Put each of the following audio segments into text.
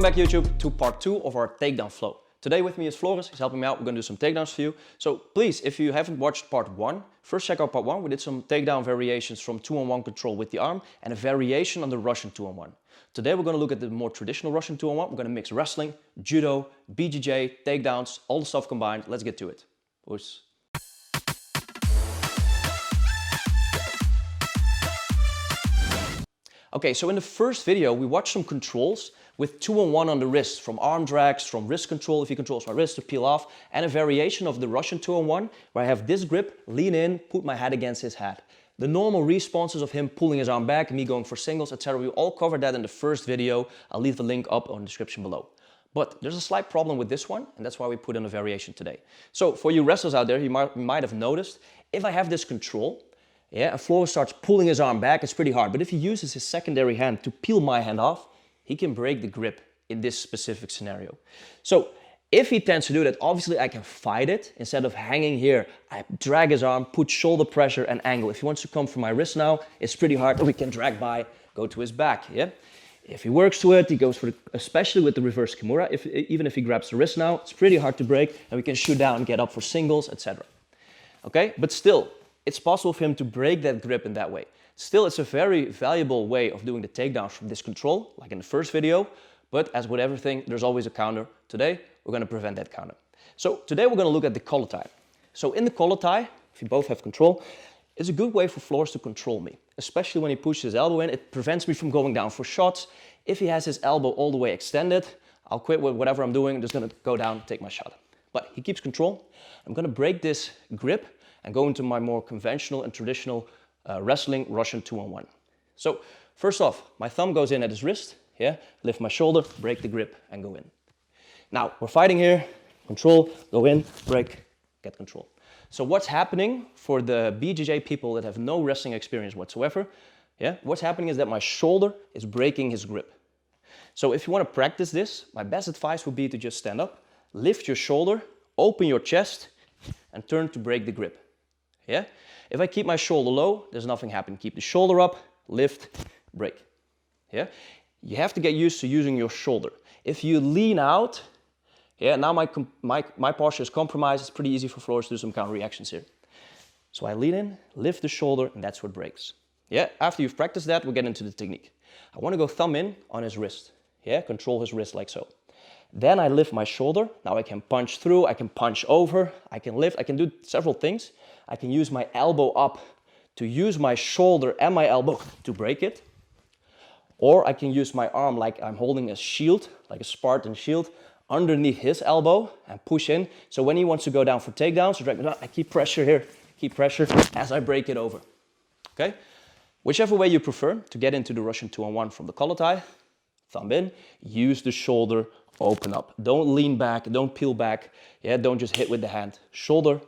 back YouTube to part 2 of our takedown flow. Today with me is Floris, he's helping me out, we're going to do some takedowns for you. So please, if you haven't watched part 1, first check out part 1. We did some takedown variations from 2-on-1 control with the arm and a variation on the Russian 2-on-1. Today we're going to look at the more traditional Russian 2-on-1. We're going to mix wrestling, judo, BJJ, takedowns, all the stuff combined. Let's get to it. Peace. Okay, so in the first video, we watched some controls with 2-on-1 on the wrist, from arm drags, from wrist control, if he controls my wrist to peel off, and a variation of the Russian 2-on-1, where I have this grip, lean in, put my head against his head. The normal responses of him pulling his arm back, me going for singles, etc. We all covered that in the first video. I'll leave the link up on the description below. But there's a slight problem with this one, and that's why we put in a variation today. So for you wrestlers out there, you might have noticed, if I have this control, and Floris starts pulling his arm back, it's pretty hard. But if he uses his secondary hand to peel my hand off, he can break the grip in this specific scenario. So if he tends to do that, obviously I can fight it. Instead of hanging here, I drag his arm, put shoulder pressure and angle. If he wants to come from my wrist now, it's pretty hard. We can drag by, go to his back. If he works to it, he goes for, especially with the reverse kimura, even if he grabs the wrist now, it's pretty hard to break, and we can shoot down, get up for singles, etc. Okay, but still, it's possible for him to break that grip in that way. Still, it's a very valuable way of doing the takedown from this control, like in the first video. But as with everything, there's always a counter. Today, we're going to prevent that counter. So today we're going to look at the collar tie. So in the collar tie, if you both have control, it's a good way for Floris to control me. Especially when he pushes his elbow in, it prevents me from going down for shots. If he has his elbow all the way extended, I'll quit with whatever I'm doing. I'm just going to go down, take my shot. But he keeps control. I'm going to break this grip and go into my more conventional and traditional wrestling Russian 2-on-1. So first off, my thumb goes in at his wrist, lift my shoulder, break the grip and go in. Now we're fighting here, control, go in, break, get control. So what's happening for the BJJ people that have no wrestling experience whatsoever, what's happening is that my shoulder is breaking his grip. So if you want to practice this, my best advice would be to just stand up, lift your shoulder, open your chest and turn to break the grip. If I keep my shoulder low, there's nothing happening. Keep the shoulder up, lift, break. You have to get used to using your shoulder. If you lean out, now my posture is compromised. It's pretty easy for Floris to do some counter reactions here. So I lean in, lift the shoulder, and that's what breaks. After you've practiced that, we'll get into the technique. I want to go thumb in on his wrist. Control his wrist like so. Then I lift my shoulder. Now I can punch through, I can punch over, I can lift, I can do several things. I can use my elbow up to use my shoulder and my elbow to break it. Or I can use my arm like I'm holding a shield, like a Spartan shield, underneath his elbow and push in. So when he wants to go down for takedowns, I keep pressure here, keep pressure as I break it over. Okay? Whichever way you prefer to get into the Russian 2-on-1 from the collar tie, thumb in, use the shoulder, open up. Don't lean back, don't peel back, don't just hit with the hand. Shoulder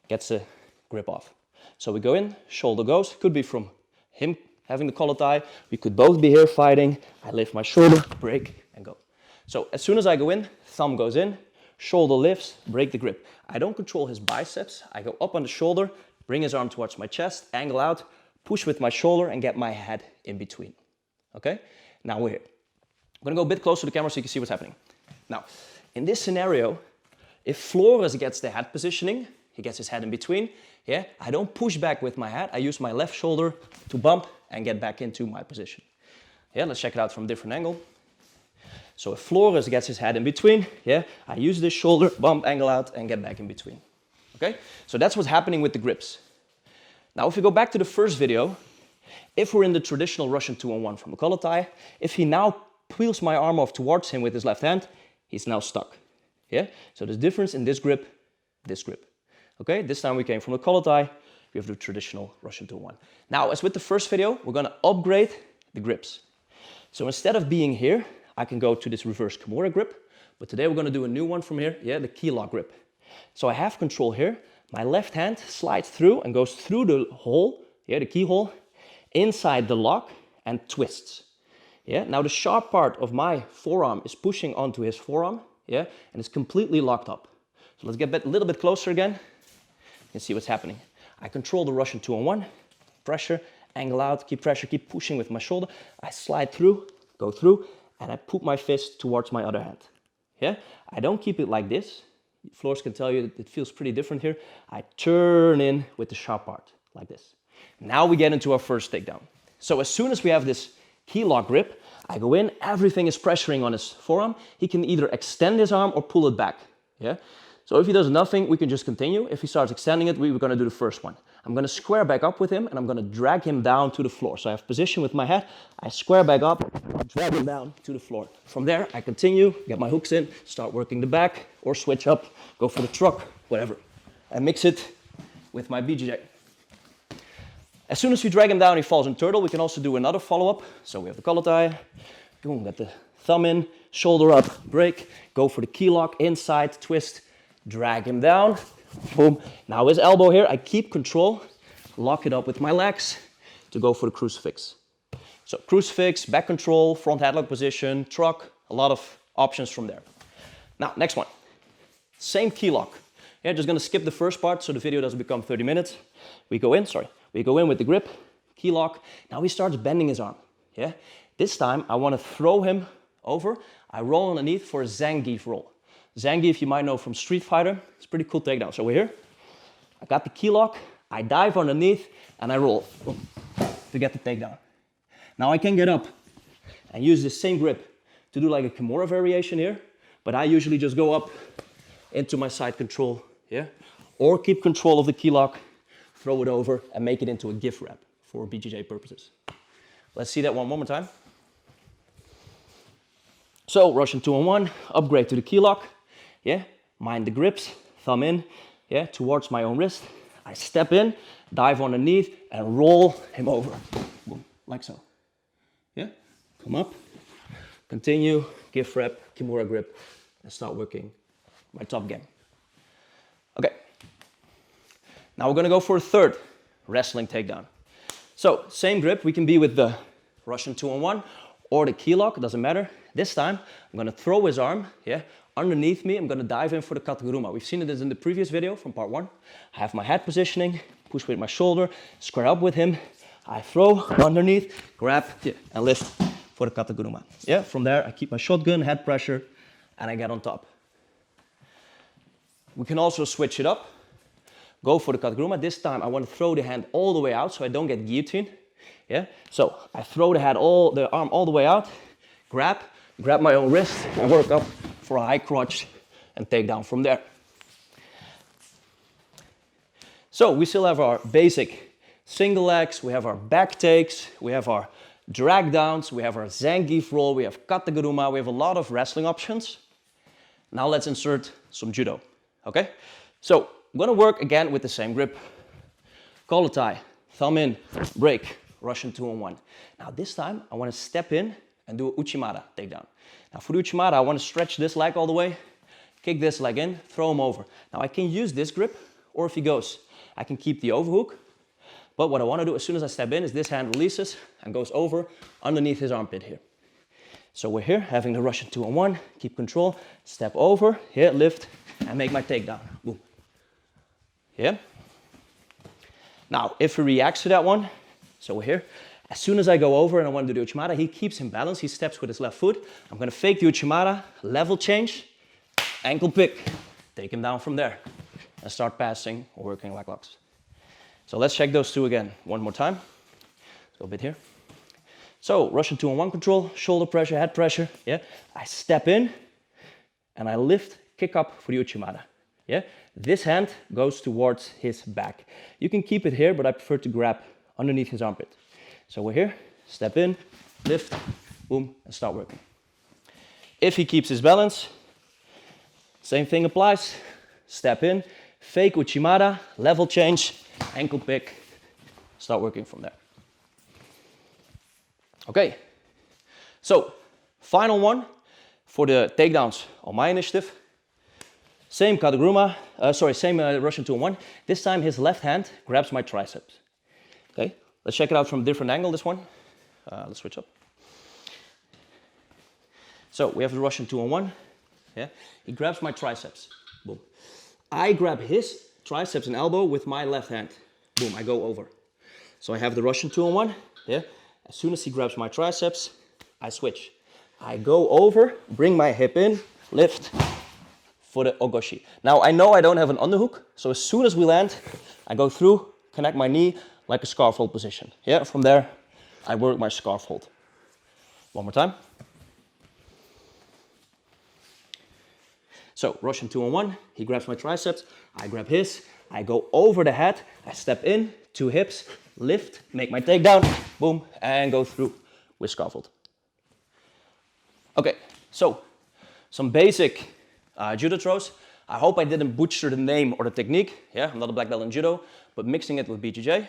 gets the grip off. So we go in, shoulder goes, could be from him having the collar tie, we could both be here fighting, I lift my shoulder, break and go. So as soon as I go in, thumb goes in, shoulder lifts, break the grip. I don't control his biceps, I go up on the shoulder, bring his arm towards my chest, angle out, push with my shoulder and get my head in between. Okay, now we're here. I'm gonna go a bit closer to the camera so you can see what's happening. Now, in this scenario, if Floris gets the head positioning, he gets his head in between, I don't push back with my head, I use my left shoulder to bump and get back into my position. Let's check it out from a different angle. So if Floris gets his head in between, I use this shoulder, bump, angle out, and get back in between. Okay, so that's what's happening with the grips. Now if we go back to the first video, if we're in the traditional Russian 2-on-1 from the collar tie, if he now peels my arm off towards him with his left hand, he's now stuck. So there's difference in this grip, this grip. Okay, this time we came from the collar tie, we have the traditional Russian 2-on-1. Now, as with the first video, we're gonna upgrade the grips. So instead of being here, I can go to this reverse kimura grip, but today we're gonna do a new one from here, the Keylock grip. So I have control here, my left hand slides through and goes through the hole, the keyhole, inside the lock and twists. Now the sharp part of my forearm is pushing onto his forearm, and it's completely locked up. So let's get a little bit closer again. You can see what's happening. I control the Russian 2-on-1, pressure, angle out, keep pressure, keep pushing with my shoulder. I slide through, go through, and I put my fist towards my other hand. Yeah, I don't keep it like this. Floors can tell you that it feels pretty different here. I turn in with the sharp part, like this. Now we get into our first takedown. So as soon as we have this keylock grip, I go in, everything is pressuring on his forearm. He can either extend his arm or pull it back. Yeah. So if he does nothing, we can just continue. If he starts extending it, we're gonna do the first one. I'm gonna square back up with him and I'm gonna drag him down to the floor. So I have position with my head, I square back up, drag him down to the floor. From there, I continue, get my hooks in, start working the back or switch up, go for the truck, whatever. I mix it with my BJJ. As soon as we drag him down, he falls in turtle. We can also do another follow-up. So we have the collar tie, boom, get the thumb in, shoulder up, break, go for the key lock, inside, twist, drag him down, boom. Now his elbow here, I keep control, lock it up with my legs to go for the crucifix. So crucifix, back control, front headlock position, truck, a lot of options from there. Now, next one, same key lock. Yeah, just gonna skip the first part so the video doesn't become 30 minutes. We go in with the grip, key lock. Now he starts bending his arm, yeah? This time I wanna throw him over. I roll underneath for a Zangief roll. Zangief, you might know from Street Fighter. It's a pretty cool takedown. So we're here, I got the key lock, I dive underneath and I roll to get the takedown. Now I can get up and use the same grip to do like a Kimura variation here, but I usually just go up into my side control, yeah? Or keep control of the key lock, throw it over and make it into a gift wrap for BJJ purposes. Let's see that one more time. So Russian 2-on-1, upgrade to the key lock, yeah? Mind the grips, thumb in, yeah, towards my own wrist. I step in, dive underneath and roll him over, boom, like so. Yeah, come up, continue, gift wrap, Kimura grip, and start working my top game. Okay, now we're gonna go for a third wrestling takedown. So same grip, we can be with the Russian 2-on-1 or the key lock, it doesn't matter. This time, I'm gonna throw his arm, yeah, underneath me. I'm gonna dive in for the kataguruma. We've seen this in the previous video from part 1. I have my head positioning, push with my shoulder, square up with him. I throw underneath, grab, yeah, and lift for the kataguruma. Yeah, from there, I keep my shotgun, head pressure, and I get on top. We can also switch it up. Go for the kataguruma. This time, I want to throw the hand all the way out so I don't get guillotined. Yeah, so I throw the arm all the way out, grab my own wrist, and work up for a high crotch and take down from there. So we still have our basic single legs, we have our back takes, we have our drag downs, we have our Zangief roll, we have kataguruma, we have a lot of wrestling options. Now let's insert some judo, okay? So I'm gonna work again with the same grip. Collar tie, thumb in, break, Russian 2-on-1. Now this time I wanna step in and do a Uchimata takedown. Now for the Uchimata, I wanna stretch this leg all the way, kick this leg in, throw him over. Now I can use this grip, or if he goes, I can keep the overhook. But what I wanna do as soon as I step in is this hand releases and goes over underneath his armpit here. So we're here, having the Russian 2-on-1, keep control, step over, here, lift, and make my takedown, boom. Yeah? Now, if he reacts to that one, so we're here, as soon as I go over and I want to do the Uchimata, he keeps him balanced, he steps with his left foot. I'm gonna fake the Uchimata, level change, ankle pick, take him down from there, and start passing or working like leglocks. So let's check those two again, one more time. Let's go a bit here. So Russian 2-on-1 control, shoulder pressure, head pressure, yeah. I step in, and I lift, kick up for the Uchimata, yeah. This hand goes towards his back. You can keep it here, but I prefer to grab underneath his armpit. So we're here, step in, lift, boom, and start working. If he keeps his balance, same thing applies. Step in, fake Uchimata, level change, ankle pick, start working from there. Okay, so final one for the takedowns on my initiative. Same kataguruma, same Russian 2-on-1. This time his left hand grabs my triceps. Okay, let's check it out from a different angle, this one. Let's switch up. So we have the Russian 2-on-1. Yeah, he grabs my triceps. Boom. I grab his triceps and elbow with my left hand. Boom, I go over. So I have the Russian 2-on-1. Yeah, as soon as he grabs my triceps, I switch. I go over, bring my hip in, lift for the ogoshi. Now I know I don't have an underhook, so as soon as we land, I go through, connect my knee like a scarf hold position. Yeah, from there, I work my scarf hold. One more time. So Russian 2-on-1, he grabs my triceps, I grab his, I go over the head, I step in, 2 hips, lift, make my takedown, boom, and go through with scarf hold. Okay, so some basic judo throws. I hope I didn't butcher the name or the technique. Yeah, I'm not a black belt in judo, but mixing it with BJJ.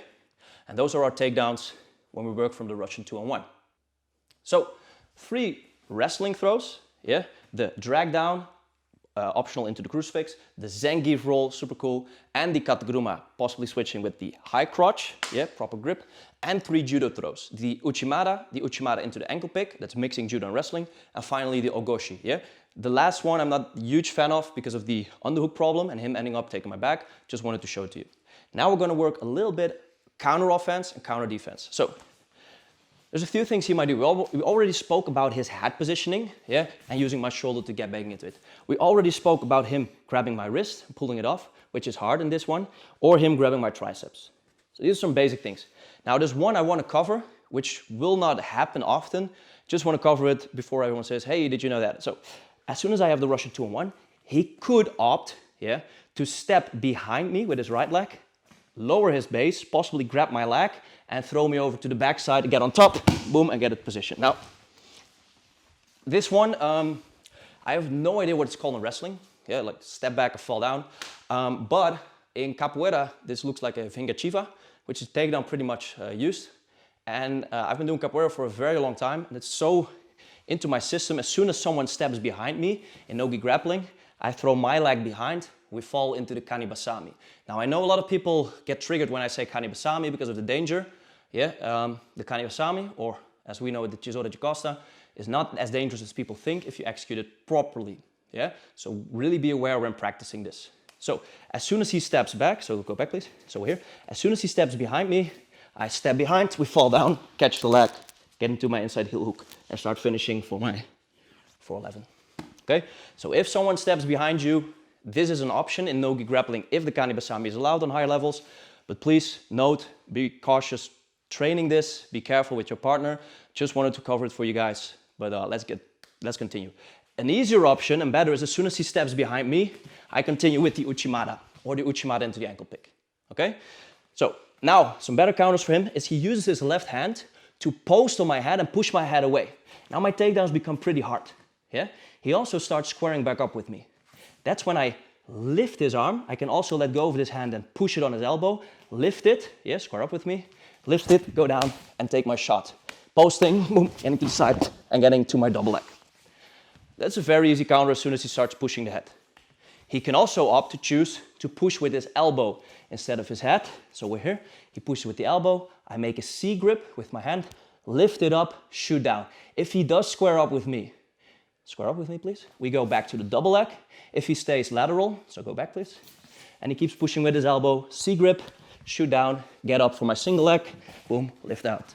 And those are our takedowns when we work from the Russian 2-on-1. So 3 wrestling throws. Yeah, the drag down, optional into the crucifix, the Zangief roll, super cool, and the Kataguruma, possibly switching with the high crotch, yeah, proper grip, and 3 judo throws. The Uchimata into the ankle pick, that's mixing judo and wrestling, and finally the Ogoshi, yeah. The last one I'm not a huge fan of because of the underhook problem and him ending up taking my back, just wanted to show it to you. Now we're gonna work a little bit counter offense and counter defense. So, there's a few things he might do. We already spoke about his head positioning, yeah, and using my shoulder to get back into it. We already spoke about him grabbing my wrist, pulling it off, which is hard in this one, or him grabbing my triceps. So these are some basic things. Now there's one I want to cover, which will not happen often. Just want to cover it before everyone says, hey, did you know that? So as soon as I have the Russian 2-on-1, he could opt, yeah, to step behind me with his right leg, lower his base, possibly grab my leg, and throw me over to the backside, get on top, boom, and get it positioned. Now, this one, I have no idea what it's called in wrestling. Yeah, like step back or fall down. But in capoeira, this looks like a vingachiva, which is takedown pretty much used. And I've been doing capoeira for a very long time, and it's so into my system. As soon as someone steps behind me in nogi grappling, I throw my leg behind, we fall into the kanibasami. Now I know a lot of people get triggered when I say kanibasami because of the danger. Yeah, the kanibasami, or as we know it, the tesoura de costa, is not as dangerous as people think if you execute it properly. Yeah, so really be aware when practicing this. So as soon as he steps back, so go back please, so we're here. As soon as he steps behind me, I step behind, we fall down, catch the leg, get into my inside heel hook, and start finishing for my 411. Okay, so if someone steps behind you, this is an option in nogi grappling if the kanibasami is allowed on higher levels, but please note, be cautious training this, be careful with your partner. Just wanted to cover it for you guys, but let's continue. An easier option and better is as soon as he steps behind me, I continue with the uchimata or the uchimata into the ankle pick. Okay, so now some better counters for him is he uses his left hand to post on my head and push my head away. Now my takedowns become pretty hard. Yeah, he also starts squaring back up with me. That's when I lift his arm. I can also let go of his hand and push it on his elbow, lift it, yeah, square up with me, lift it, go down and take my shot. Posting, boom, getting to the side and getting to my double leg. That's a very easy counter as soon as he starts pushing the head. He can also opt to choose to push with his elbow instead of his head. So we're here, he pushes with the elbow, I make a C grip with my hand, lift it up, shoot down. If he does square up with me please, we go back to the double leg. If he stays lateral, so go back please, and he keeps pushing with his elbow, C grip, shoot down, get up for my single leg, boom, lift out,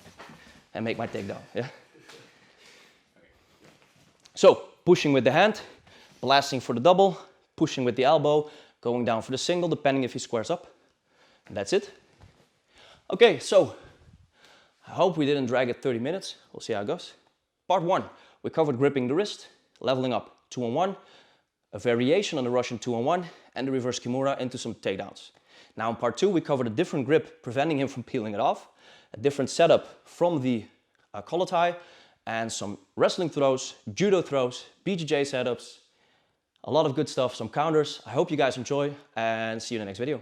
and make my takedown, yeah? So, pushing with the hand, blasting for the double, pushing with the elbow, going down for the single, depending if he squares up. And that's it. Okay, so, I hope we didn't drag it 30 minutes. We'll see how it goes. Part 1, we covered gripping the wrist, leveling up 2-on-1, a variation on the Russian 2-on-1, and the reverse kimura into some takedowns. Now in part 2, we covered a different grip, preventing him from peeling it off, a different setup from the collar tie, and some wrestling throws, judo throws, BJJ setups, a lot of good stuff, some counters. I hope you guys enjoy, and see you in the next video.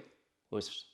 Peace.